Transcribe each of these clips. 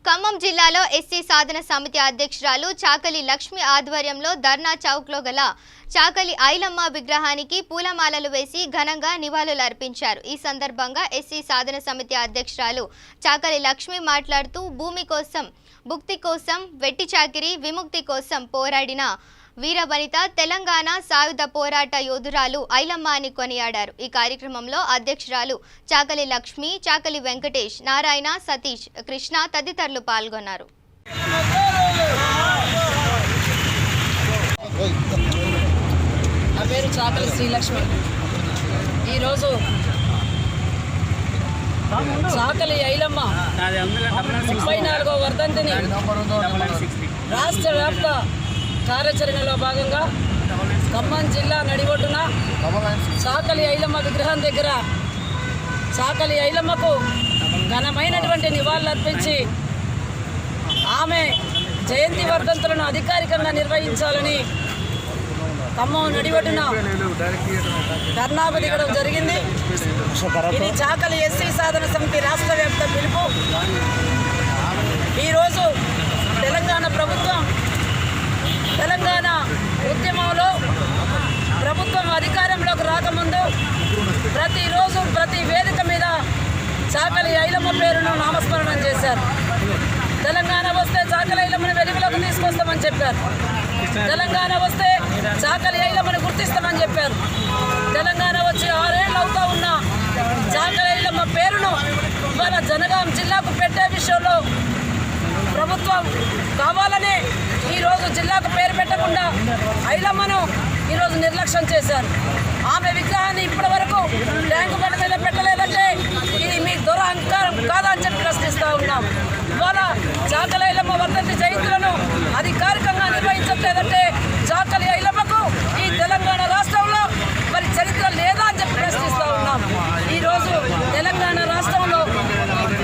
ఖమ్మం జిల్లాలో ఎస్సీ సాధన సమితి అధ్యక్షురాలు చాకలి లక్ష్మి ఆధ్వర్యంలో ధర్నా చౌక్లో గల చాకలి ఐలమ్మ విగ్రహానికి పూలమాలలు వేసి ఘనంగా నివాళులర్పించారు। ఈ సందర్భంగా ఎస్సీ సాధన సమితి అధ్యక్షురాలు చాకలి లక్ష్మి మాట్లాడుతూ భూమి కోసం, భుక్తి కోసం, వెట్టి చాకిరి విముక్తి కోసం పోరాడిన వీరవనిత, తెలంగాణ సాయుధ పోరాట యోధురాలు ఐలమ్మ అని కొనియాడారు। ఈ కార్యక్రమంలో అధ్యక్షురాలు చాకలి లక్ష్మి, చాకలి వెంకటేష్, నారాయణ, సతీష్, కృష్ణ తదితరులు పాల్గొన్నారు। నా పేరు చాకలి శ్రీలక్ష్మి। ఈరోజు చాకలి ఐలమ్మ 34వ వర్ధంతిని రాష్ట్ర వ్యాప్త కార్యాచరణలో భాగంగా ఖమ్మం జిల్లా నడిబొడ్డున చాకలి ఐలమ్మ విగ్రహం దగ్గర చాకలి ఐలమ్మకు ఘనమైనటువంటి నివాళులు అర్పించి ఆమె జయంతి వర్ధంతులను అధికారికంగా నిర్వహించాలని ఖమ్మం నడిబొడ్డున ధర్నాకు దిగడం జరిగింది। ఇది చాకలి ఎస్సీ సాధన సమితి రాష్ట్ర వ్యాప్త పిలుపు। ఈరోజు తెలంగాణ ప్రభుత్వం తెలంగాణ ఉద్యమంలో ప్రభుత్వం అధికారంలోకి రాకముందు ప్రతిరోజు ప్రతి వేదిక మీద చాకలి ఐలమ్మ పేరును నామస్మరణం చేశారు। తెలంగాణ వస్తే చాకలి ఐలమ్మను వెలుగులోకి తీసుకొస్తామని చెప్పారు। తెలంగాణ వస్తే చాకలి ఐలమ్మను గుర్తిస్తామని చెప్పారు। తెలంగాణ వచ్చి 6 ఏళ్ళు అవుతా ఉన్న చాకలి ఐలమ్మ పేరును ఇవాళ జనగాం జిల్లాకు పెట్టే విషయంలో ప్రభుత్వం కావాలని ఈరోజు జిల్లాకు పేరు పెట్టకుండా ఐలమ్మను ఈరోజు నిర్లక్ష్యం చేశారు। ఆమె విగ్రహాన్ని ఇప్పటి వరకు ట్యాంకు బండ మీద పెట్టలేదంటే ఇది మీ దురహంకారం కాదా అని చెప్పి ప్రశ్నిస్తూ ఉన్నాం। ఇవాళ చాకలి ఐలమ్మ వర్ధంతి జయంతులను అధికారికంగా నిర్వహించట్లేదంటే చాకలి ఐలమ్మకు ఈ తెలంగాణ రాష్ట్రంలో మరి చరిత్ర లేదా అని చెప్పి ప్రశ్నిస్తూ ఉన్నాం। ఈరోజు తెలంగాణ రాష్ట్రంలో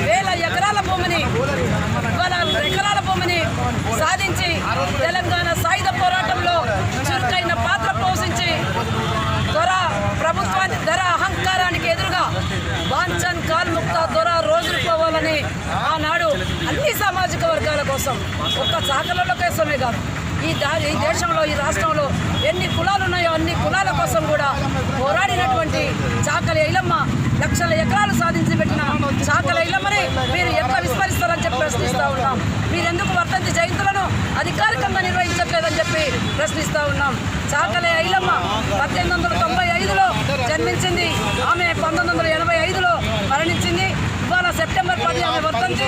వేల ఎకరాల భూమిని సాధించి తెలంగాణ సాయుధ పోరాటంలో చురుకైన పాత్ర పోషించి ధర అహంకారానికి ఎదురుగా వాంఛన్ కాల్ముక్త దొర రోజులు పోవాలని ఆనాడు అన్ని సామాజిక వర్గాల కోసం, ఒక్క చాకల కోసమే కాదు ఈ దేశంలో ఈ రాష్ట్రంలో ఎన్ని కులాలు ఉన్నాయో అన్ని కులాల కోసం కూడా పోరాడినటువంటి చాకలి ఐలమ్మ లక్షల ఎకరాలు సాధించి పెట్టిన చాకలి ఐలమ్మని మీరు ఎట్లా విస్మరిస్తారని చెప్పి ప్రశ్నిస్తూ ఉన్నాం। మీరెందుకు వర్ధంతి జయంతులను అధికారికంగా నిర్వహించట్లేదని చెప్పి ప్రశ్నిస్తూ ఉన్నాం। చాకలి ఐలమ్మ 1895లో జన్మించింది, ఆమె 1985లో మరణించింది। ఇవాళ సెప్టెంబర్ 10 ఆమె వర్ధంతి।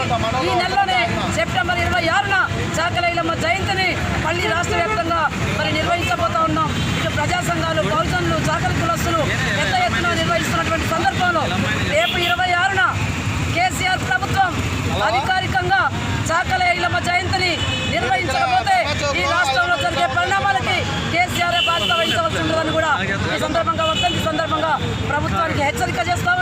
ఈ నెలలోనే సెప్టెంబర్ 26న చాకలి ఐలమ్మ జయంతిని మళ్ళీ రాష్ట్ర వ్యాప్తంగా మరి నిర్వహించబోతా ఉన్నాం। ఇటు ప్రజా సంఘాలు, బహుజనులు, చాకలి కులస్తులు పెద్ద ఎత్తున నిర్వహిస్తున్నటువంటి సందర్భంలో రేపు 26న కేసీఆర్ ప్రభుత్వం అధికారికంగా చాకలి ఐలమ్మ జయంతిని నిర్వహించకపోతే ఈ రాష్ట్రంలో జరిగే పరిణామాలకి కేసీఆర్ బాధ్యత వహించవలసి ఉంటుందని కూడా ఈ సందర్భంగా వర్ధంతి సందర్భంగా ప్రభుత్వానికి హెచ్చరిక చేస్తా ఉన్నాం।